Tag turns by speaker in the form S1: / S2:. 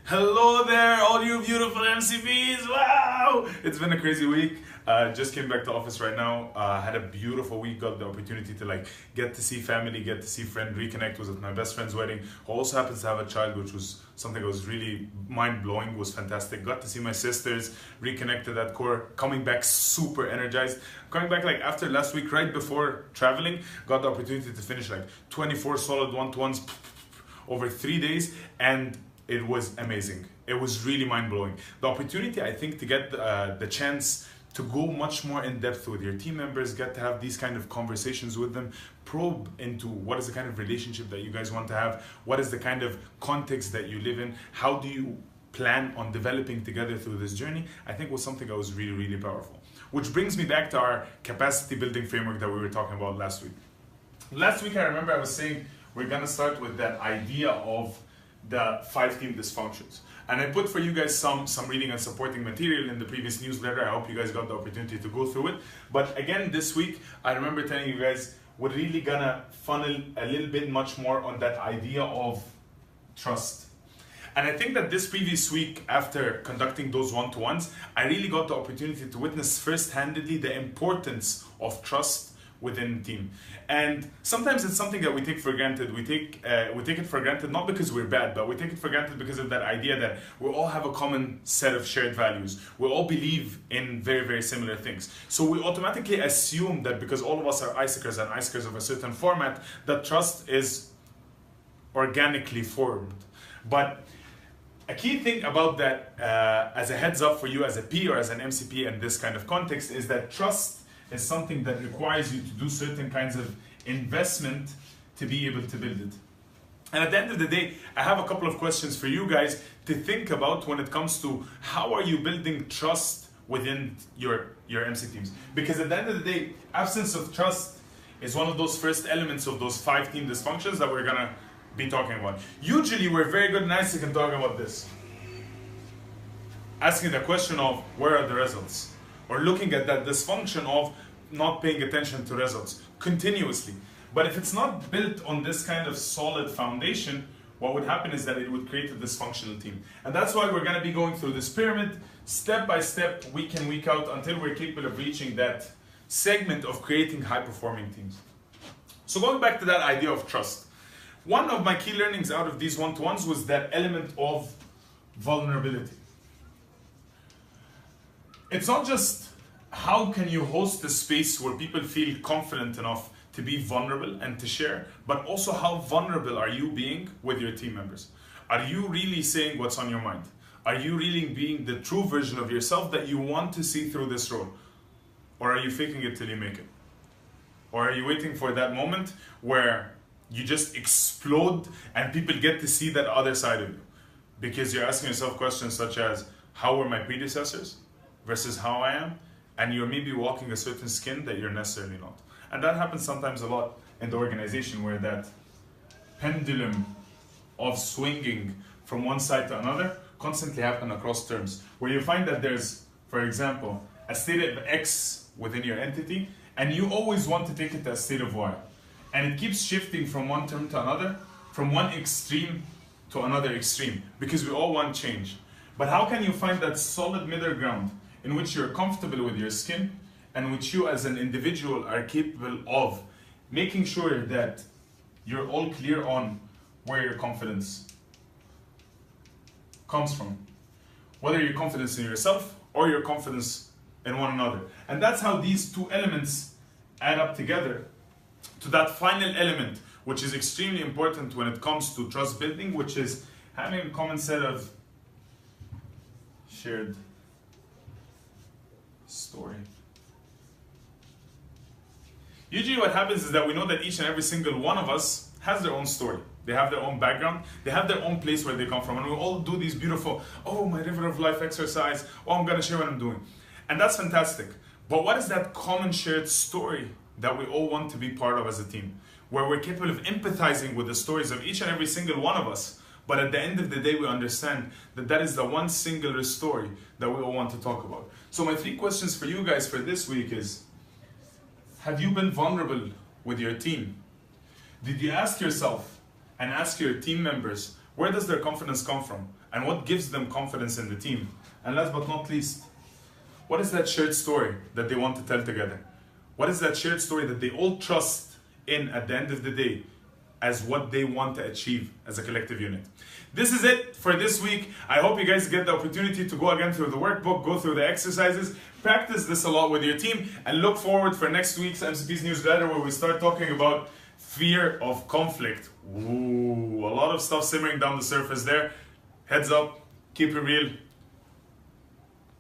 S1: Hello there, all you beautiful MCPs! Wow! It's been a crazy week. Just came back to office right now. Had a beautiful week. Got the opportunity to get to see family, get to see friends, reconnect. Was at my best friend's wedding. Who also happens to have a child, which was something that was really mind blowing. Was fantastic. Got to see my sisters, reconnected at core. Coming back super energized. Coming back after last week, right before traveling, got the opportunity to finish 24 solid one-to-ones over 3 days, and it was amazing. It was really mind-blowing. The opportunity, I think, to get the chance to go much more in depth with your team members, get to have these kind of conversations with them, probe into what is the kind of relationship that you guys want to have, what is the kind of context that you live in, how do you plan on developing together through this journey, I think was something that was really, really powerful. Which brings me back to our capacity building framework that we were talking about last week. Last week, I remember I was saying we're gonna start with that idea of the 5 team dysfunctions. And I put for you guys some reading and supporting material in the previous newsletter. I hope you guys got the opportunity to go through it. But again, this week, I remember telling you guys, we're really gonna funnel a little bit much more on that idea of trust. And I think that this previous week, after conducting those one-to-ones, I really got the opportunity to witness first-handedly the importance of trust within the team. And sometimes it's something that we take for granted. We take it for granted not because we're bad, but we take it for granted because of that idea that we all have a common set of shared values. We all believe in very, very similar things. So we automatically assume that because all of us are icicers and icicers of a certain format, that trust is organically formed. But a key thing about that, as a heads up for you as a P or as an MCP in this kind of context, is that trust is something that requires you to do certain kinds of investment to be able to build it. And at the end of the day, I have a couple of questions for you guys to think about when it comes to how are you building trust within your MC teams. Because at the end of the day, absence of trust is one of those first elements of those 5 team dysfunctions that we're gonna be talking about. Usually we're very good and nice and can talk about this. Asking the question of where are the results? Or looking at that dysfunction of not paying attention to results continuously. But if it's not built on this kind of solid foundation, what would happen is that it would create a dysfunctional team. And that's why we're gonna be going through this pyramid, step by step, week in, week out, until we're capable of reaching that segment of creating high-performing teams. So going back to that idea of trust, one of my key learnings out of these one-to-ones was that element of vulnerability. It's not just how can you host a space where people feel confident enough to be vulnerable and to share, but also how vulnerable are you being with your team members? Are you really saying what's on your mind? Are you really being the true version of yourself that you want to see through this role? Or are you faking it till you make it? Or are you waiting for that moment where you just explode and people get to see that other side of you? Because you're asking yourself questions such as, how were my predecessors versus how I am? And you're maybe walking a certain skin that you're necessarily not. And that happens sometimes a lot in the organization, where that pendulum of swinging from one side to another constantly happen across terms. Where you find that there's, for example, a state of X within your entity, and you always want to take it to a state of Y. And it keeps shifting from one term to another, from one extreme to another extreme, because we all want change. But how can you find that solid middle ground in which you're comfortable with your skin, and which you as an individual are capable of making sure that you're all clear on where your confidence comes from? Whether your confidence in yourself or your confidence in one another. And that's how these 2 elements add up together to that final element, which is extremely important when it comes to trust building, which is having a common set of shared story. Usually what happens is that we know that each and every single one of us has their own story. They have their own background. They have their own place where they come from. And we all do these beautiful, oh, my river of life exercise. Oh, I'm going to share what I'm doing. And that's fantastic. But what is that common shared story that we all want to be part of as a team? Where we're capable of empathizing with the stories of each and every single one of us. But at the end of the day, we understand that that is the one singular story that we all want to talk about. So my 3 questions for you guys for this week is, have you been vulnerable with your team? Did you ask yourself and ask your team members Where does their confidence come from? And what gives them confidence in the team? And last but not least, what is that shared story that they want to tell together? What is that shared story that they all trust in at the end of the day as what they want to achieve as a collective unit? This is it for this week. I hope you guys get the opportunity to go again through the workbook, go through the exercises, practice this a lot with your team, and look forward for next week's MCP's newsletter where we start talking about fear of conflict. Ooh, a lot of stuff simmering down the surface there. Heads up, keep it real.